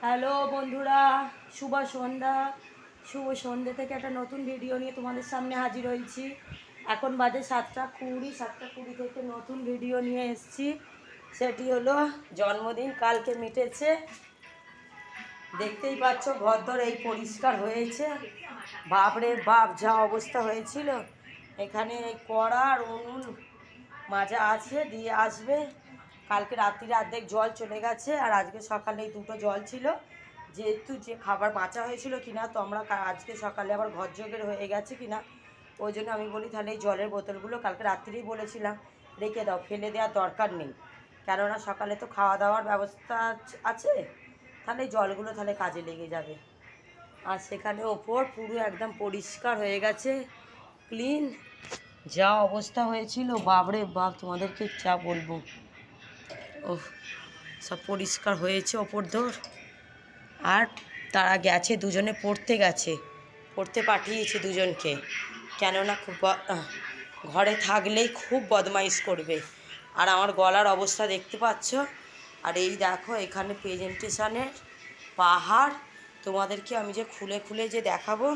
Hello বন্ধুরা, শুভ সন্ধ্যা। শুভ সন্ধ্যে থেকে একটা নতুন ভিডিও নিয়ে তোমাদের সামনে হাজির হয়েছি। এখন বাজে 7:20। 7:20 থেকে নতুন ভিডিও নিয়ে এসেছি। সেটি হলো জন্মদিন কালকে মিটেছে। দেখতেই পাচ্ছ ঘরদর এই পরিষ্কার হয়েছে। বাপরে বাপ, যা অবস্থা হয়েছিল। এখানে এই কড়া আর উনুন মাজা আছে, দিয়ে আসবে। কালকে রাত্রিরে অর্ধেক জল চলে গেছে, আর আজকে সকালে এই দুটো জল ছিল। যেহেতু যে খাবার বাঁচা হয়েছিল কিনা, তো আমরা আজকে সকালে আবার ঘর যোগের হয়ে গেছে কিনা, ওই জন্য আমি বলি তাহলে এই জলের বোতলগুলো কালকে রাত্রিরেই বলেছিলাম রেখে দাও, ফেলে দেওয়ার দরকার নেই, কেননা সকালে তো খাওয়া দাওয়ার ব্যবস্থা আছে। তাহলে এই জলগুলো তাহলে কাজে লেগে যাবে। আর সেখানে ওপর পুরো একদম পরিষ্কার হয়ে গেছে, ক্লিন। যা অবস্থা হয়েছিল বাপরে বাপ, তোমাদেরকে যা বলবো। ও সব পরিষ্কার হয়েছে ওপর ধর। আর তারা গেছে, দুজনে পড়তে পাঠিয়েছে দুজনকে, কেননা খুব ঘরে থাকলেই খুব বদমাইশ করবে। আর আমার গলার অবস্থা দেখতে পাচ্ছ। আর এই দেখো এখানে প্রেজেন্টেশনের পাহাড়। তোমাদেরকে আমি যে খুলে খুলে যে দেখাবো,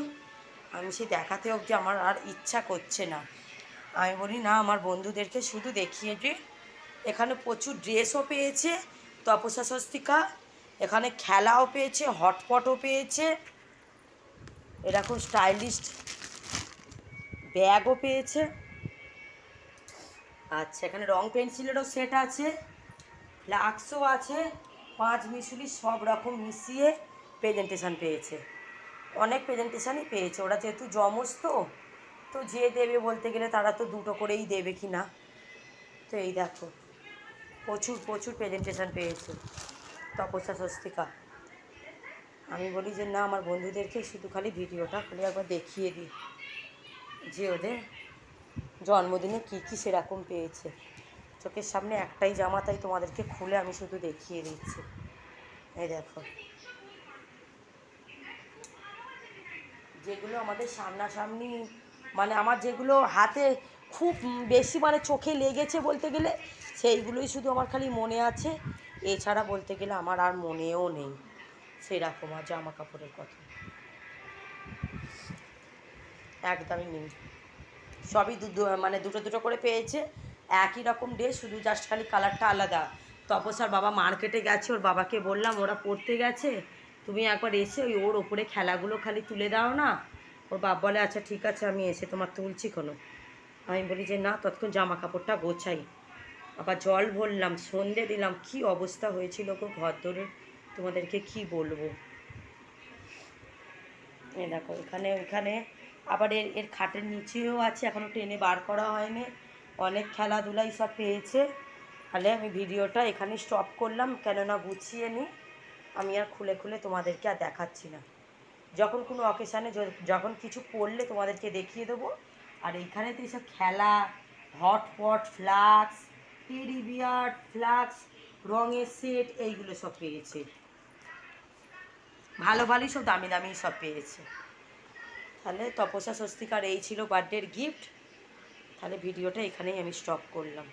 আমি সে দেখাতে অবধি আমার আর ইচ্ছা করছে না। আমি বলি না, আমার বন্ধুদেরকে শুধু দেখিয়ে দিই। এখানে প্রচুর ড্রেসও পেয়েছে তপস্যা স্বস্তিকা, এখানে খেলাও পেয়েছে, হটপটও পেয়েছে, এরকম স্টাইলিস্ট ব্যাগও পেয়েছে। আচ্ছা, এখানে রং পেন্সিলেরও সেট আছে, ফ্লাক্সও আছে, 5 মিশুলি সব রকম মিশিয়ে প্রেজেন্টেশান পেয়েছে। অনেক প্রেজেন্টেশানই পেয়েছে ওরা, যেহেতু জমজ তো যে দেবে বলতে গেলে তারা তো দুটো করেই দেবে কি না। তো এই দেখো প্রচুর প্রচুর প্রেজেন্টেশান পেয়েছে তপস্যা স্বস্তিকা। আমি বলি যে না, আমার বন্ধুদেরকে শুধু খালি ভিডিওটা খালি একবার দেখিয়ে দিই যে ওদের জন্মদিনে কী কী সেরকম পেয়েছে। চোখের সামনে একটাই জামা, তাই তোমাদেরকে খুলে আমি শুধু দেখিয়ে দিচ্ছি। এই দেখো, যেগুলো আমাদের সামনাসামনি, মানে আমার যেগুলো হাতে খুব বেশি মানে চোখে লেগেছে বলতে গেলে, সেইগুলোই শুধু আমার খালি মনে আছে। এছাড়া বলতে গেলে আমার আর মনেও নেই সেরকম আর জামা কাপড়ের কথা একদমই নেই। সবই মানে দুটো দুটো করে পেয়েছে, একই রকম ড্রেস, শুধু জাস্ট খালি কালারটা আলাদা। তপস্যার বাবা মার্কেটে গেছে, ওর বাবাকে বললাম ওরা পড়তে গেছে, তুমি একবার এসে ওর ওপরে খেলাগুলো খালি তুলে দাও না। ওর বাবা বলে আচ্ছা ঠিক আছে, আমি এসে তোমার তুলছি কোনো। আমি বলি যে না, ততক্ষণ জামা কাপড়টা গোছাই। আবার জল ভরলাম, সন্ধে দিলাম, কি অবস্থা হয়েছিল গো ঘর দরের, তোমাদেরকে কি বলবো। এই দেখো এখানে ওইখানে আবার এর খাটের নিচেও আছে, এখনও টেনে বার করা হয়নি। অনেক খেলাধুলাই সব পেয়েছে। তাহলে আমি ভিডিওটা এখানে স্টপ করলাম, কেননা গুছিয়ে নিই। আমি আর খুলে খুলে তোমাদেরকে আর দেখাচ্ছি না। যখন কোনো অকেশানে যখন কিছু পড়লে তোমাদেরকে দেখিয়ে দেবো। আর এইখানে তো এইসব খেলা, hotpot, flask, teddy bear, flask, রঙের সেট, এইগুলো সব পেয়েছে। ভালো ভালোই সব দামি দামি সব পেয়েছে। তাহলে তপস্যা স্বস্তিকার এই ছিল বার্থডের গিফট। তাহলে ভিডিওটা এখানেই আমি স্টপ করলাম।